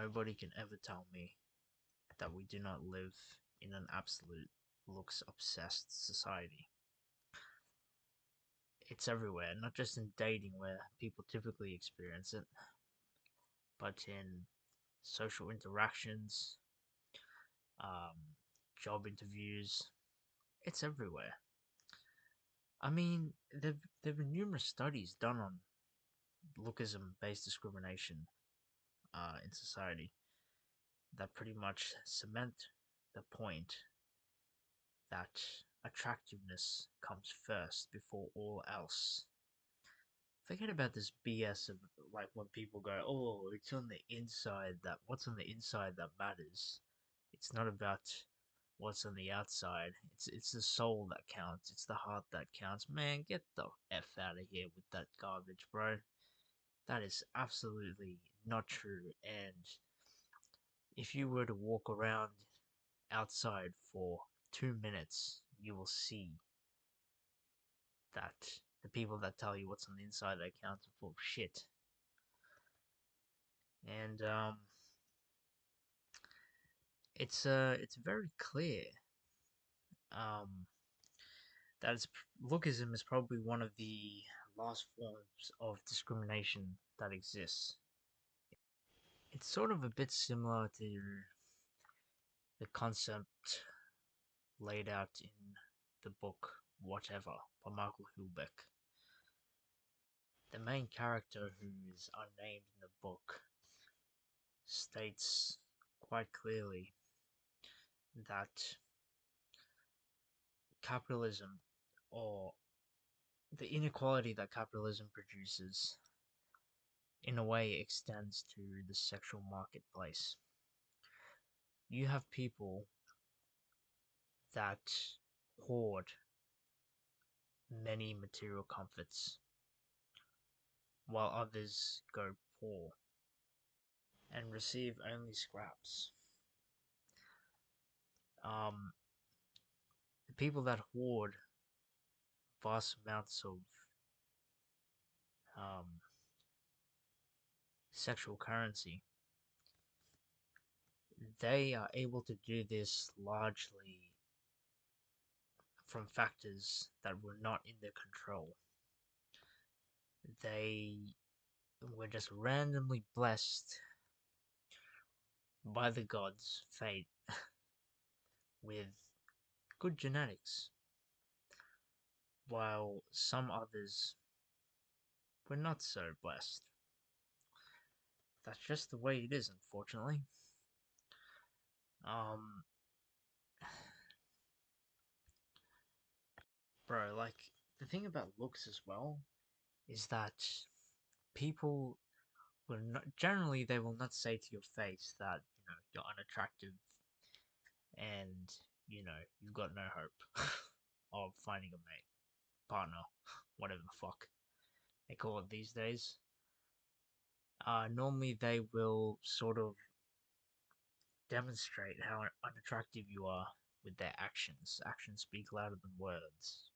Nobody can ever tell me that we do not live in an absolute looks obsessed society. It's everywhere, not just in dating where people typically experience it, but in social interactions, um, job interviews. It's everywhere. I mean, there've been numerous studies done on lookism based discrimination in society that pretty much cement the point that attractiveness comes first before all else. Forget about this BS of like when people go, "Oh, it's on the inside that what's on the inside that matters." It's not about what's on the outside. It's the soul that counts. It's the heart that counts. Man, get the F out of here with that garbage, bro. That is absolutely not true. And if you were to walk around outside for 2 minutes, you will see that the people that tell you what's on the inside that counts are full of shit. And it's very clear um, that lookism is probably one of the last forms of discrimination that exists. It's sort of a bit similar to the concept laid out in the book Whatever by Michael Houellebecq. The main character, who is unnamed in the book, states quite clearly that capitalism, or the inequality that capitalism produces, in a way extends to the sexual marketplace. You have people that hoard many material comforts, while others go poor and receive only scraps. Um, the people that hoard vast amounts of um, sexual currency, they are able to do this largely from factors that were not in their control. They were just randomly blessed by the gods, fate, with good genetics, while some others were not so blessed. That's just the way it is, unfortunately. Um, bro, like, the thing about looks as well is that people will not, generally, they will not say to your face that, you're unattractive and, you've got no hope of finding a mate, partner, whatever the fuck they call it these days. Normally, they will sort of demonstrate how unattractive you are with their actions. Actions speak louder than words.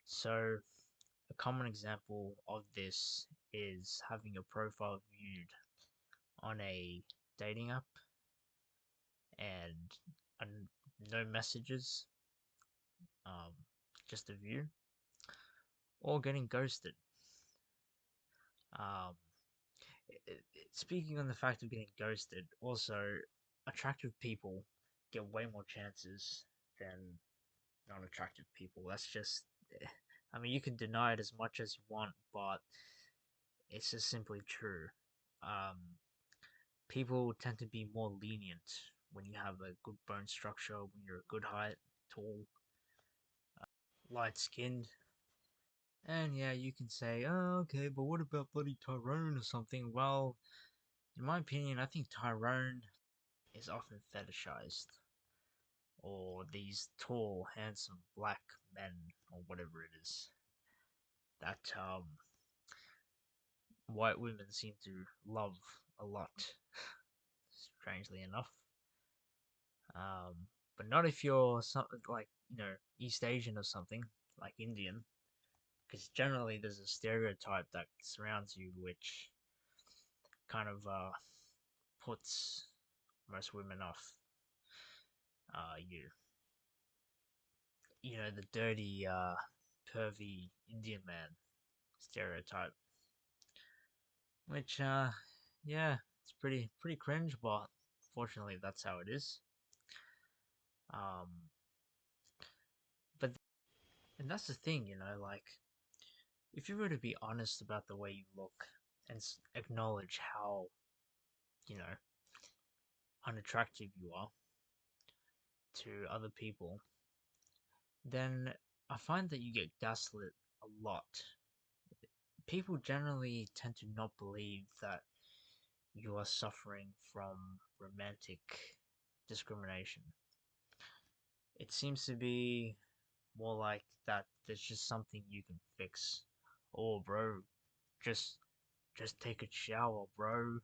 So, a common example of this is having your profile viewed on a dating app and, and no messages, um, just a view, or getting ghosted. Um, Speaking on the fact of getting ghosted, also, attractive people get way more chances than non-attractive people. That's just, I mean, you can deny it as much as you want, but it's just simply true. Um, People tend to be more lenient when you have a good bone structure, when you're a good height, tall, light skinned. And yeah, you can say, oh, okay, but what about bloody Tyrone or something? Well, in my opinion, I think Tyrone is often fetishized. Or these tall, handsome black men, or whatever it is, that white women seem to love a lot, strangely enough. But not if you're something like, East Asian or something, like Indian, because generally there's a stereotype that surrounds you which kind of puts most women off. You the dirty, pervy Indian man stereotype, which yeah, it's pretty cringe, but fortunately that's how it is. Um, but and that's the thing, like if you were to be honest about the way you look and acknowledge how you know unattractive you are to other people, then I find that you get gaslit a lot. People generally tend to not believe that you are suffering from romantic discrimination. It seems to be more like that there's just something you can fix. Oh, bro, just just take a shower, bro.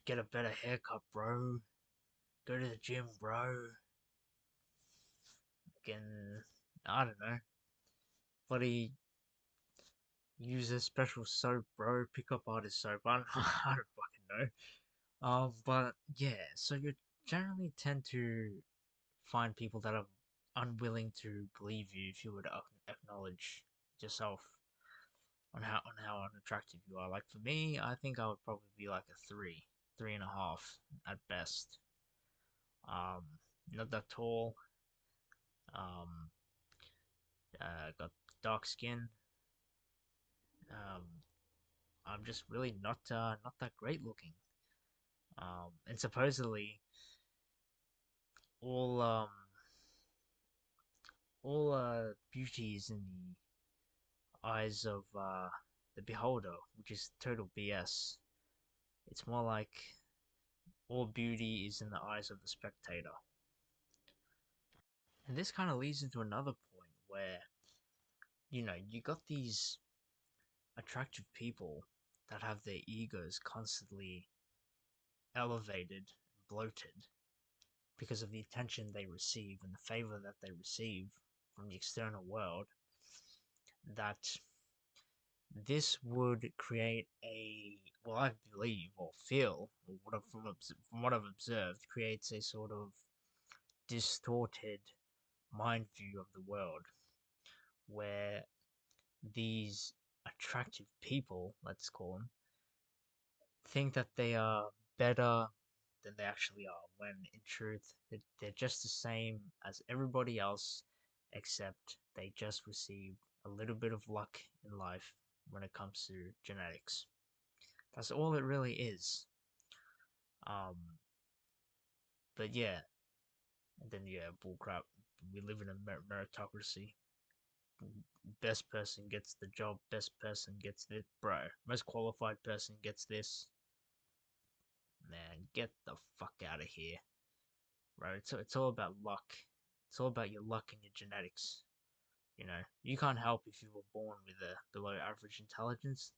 Get a better haircut, bro. Go to the gym, bro. Again, I don't know. Bloody use a special soap, bro. Pick up artist soap. I don't, I don't fucking know. But yeah, so you generally tend to find people that are unwilling to believe you if you would acknowledge yourself on how unattractive you are. Like for me, I think I would probably be like a three, 3.5 at best. Um, Not that tall. Um, got dark skin. Um, I'm just really not that great looking. And supposedly all um all beauty is in the eyes of the beholder, which is total BS. It's more like all beauty is in the eyes of the spectator. And this kind of leads into another point where, you got these attractive people that have their egos constantly elevated and bloated because of the attention they receive and the favor that they receive from the external world, that this would create well, I believe or feel, or from what I've observed, creates a sort of distorted mind view of the world where these attractive people, let's call them, think that they are better than they actually are, when in truth, they're just the same as everybody else, except they just received a little bit of luck in life when it comes to genetics. That's all it really is. Um, but yeah, and then yeah, bullcrap. We live in a meritocracy. Best person gets the job. Best person gets this, bro. Most qualified person gets this. Man, get the fuck out of here, right? So it's all about luck. It's all about your luck and your genetics. You can't help if you were born with a below average intelligence,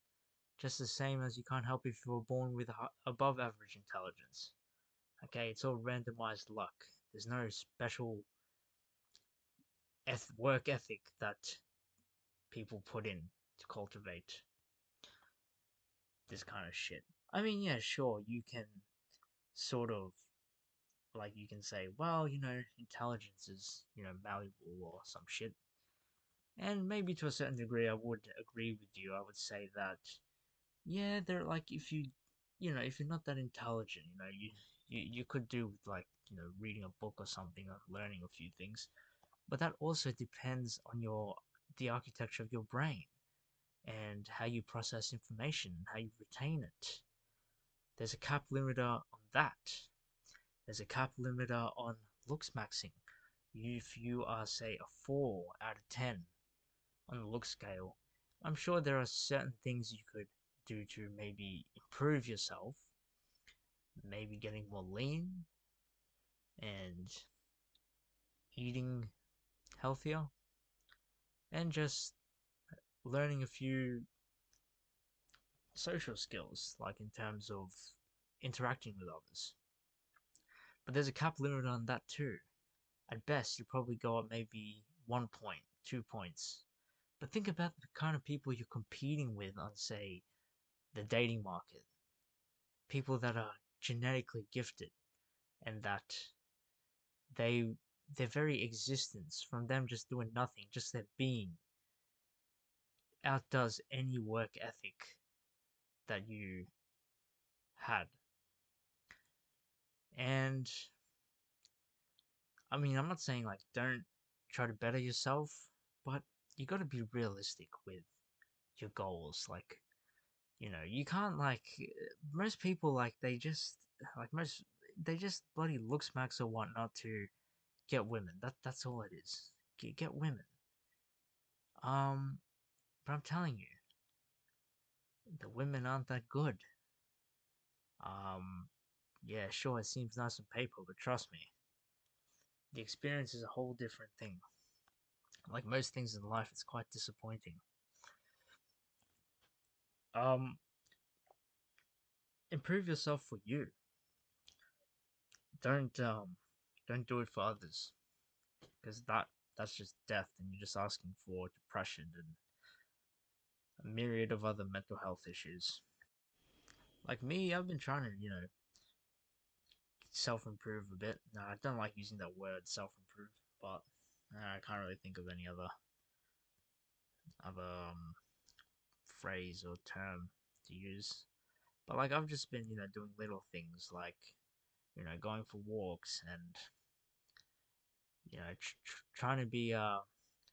just the same as you can't help if you were born with above average intelligence. Okay, it's all randomized luck. There's no special work ethic that people put in to cultivate this kind of shit. I mean, yeah, sure, you can sort of like you can say, well, intelligence is, malleable or some shit. And maybe to a certain degree, I would agree with you. I would say that, yeah, they're like if you're not that intelligent, you could do with like, reading a book or something or learning a few things. But that also depends on the architecture of your brain and how you process information, how you retain it. There's a cap limiter on that. There's a cap limiter on looks maxing. If you are, say, a 4 out of 10 on the look scale, I'm sure there are certain things you could do to maybe improve yourself, maybe getting more lean and eating healthier, and just learning a few social skills, like in terms of interacting with others. But there's a cap limit on that too. At best, you probably go up maybe 1 point, 2 points. But think about the kind of people you're competing with on, say, the dating market. People that are genetically gifted, and that they their very existence, from them just doing nothing, just their being, outdoes any work ethic that you had. And I mean, I'm not saying like don't try to better yourself, but you got to be realistic with your goals. Like, you can't like most people like most they just bloody look smacks or whatnot to get women. That's all it is. Get women. Um, but I'm telling you, the women aren't that good. Um, yeah, sure, it seems nice on paper, but trust me, the experience is a whole different thing. Like most things in life, it's quite disappointing. Um, improve yourself for you. Don't do it for others, because that's just death, and you're just asking for depression and a myriad of other mental health issues. Like me, I've been trying to, self improve a bit. No, I don't like using that word self improve, but I can't really think of any other phrase or term to use. But like I've just been, doing little things like, going for walks and trying to be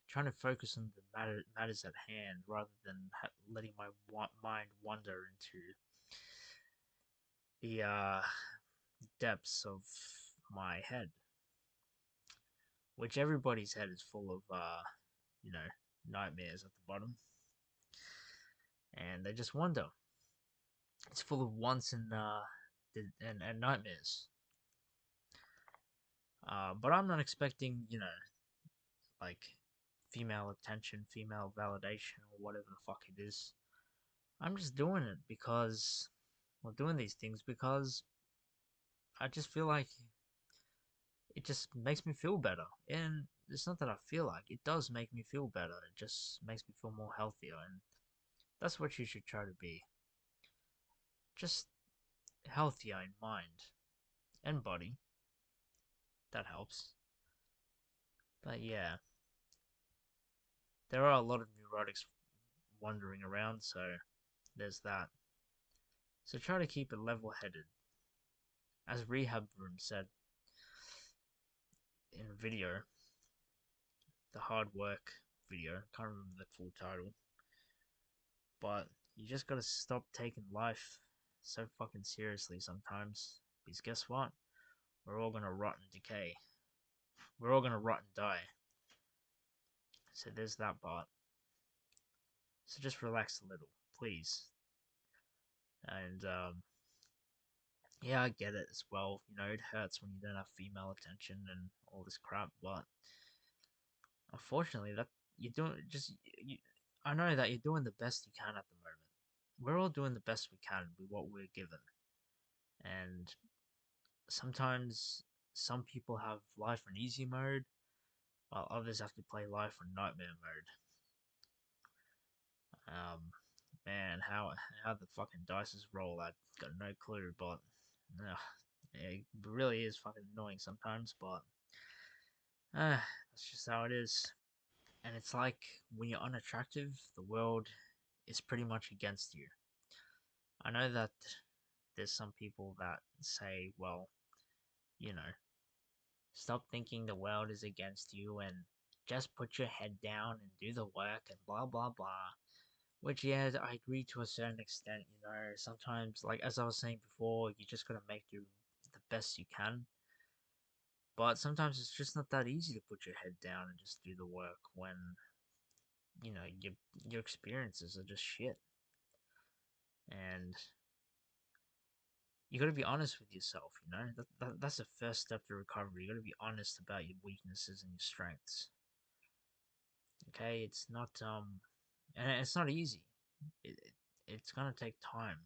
trying to focus on the matters at hand rather than letting my mind wander into the depths of my head, which everybody's head is full of you know nightmares at the bottom, and they just wonder. It's full of wants and nightmares. But I'm not expecting, like female attention, female validation, or whatever the fuck it is. I'm just doing it because, well, doing these things because I just feel like it just makes me feel better. And it's not that I feel like, it does make me feel better. It just makes me feel more healthier. And that's what you should try to be. Just healthier in mind and body. That helps. But yeah, there are a lot of neurotics wandering around, so there's that. So try to keep it level headed. As Rehab Room said in a video, the hard work video, can't remember the full title, but you just gotta stop taking life so fucking seriously sometimes. Because guess what? We're all gonna rot and decay. We're all gonna rot and die. So there's that part. So just relax a little, please. And yeah, I get it as well. It hurts when you don't have female attention and all this crap, but unfortunately, that you're doing just you. I know that you're doing the best you can at the moment. We're all doing the best we can with what we're given, and sometimes some people have life on easy mode, while others have to play life on nightmare mode. Man, how the fucking dices roll, I got no clue, but it really is fucking annoying sometimes. But that's just how it is. And it's like when you're unattractive, the world is pretty much against you. I know that there's some people that say, well, you know, stop thinking the world is against you and just put your head down and do the work and blah blah blah. Which, yeah, I agree to a certain extent. Sometimes, like as I was saying before, you just gotta make do the best you can. But sometimes it's just not that easy to put your head down and just do the work when your experiences are just shit. And you got to be honest with yourself. That's the first step to recovery. You got to be honest about your weaknesses and your strengths. Okay, and it's not easy. It's gonna take time.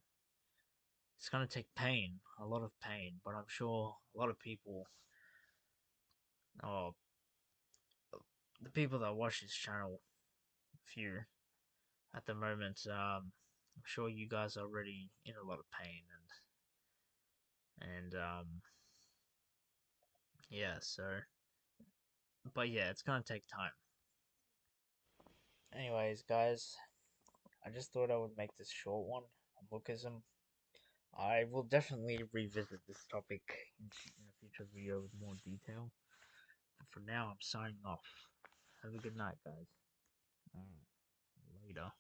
It's gonna take pain, a lot of pain. But I'm sure a lot of people, or the people that watch this channel, few at the moment, I'm sure you guys are already in a lot of pain, And yeah, so but yeah, it's gonna take time. Anyways, guys, I just thought I would make this short one on Lookism. I will definitely revisit this topic in a future video with more detail. But for now, I'm signing off. Have a good night, guys. Alright, later.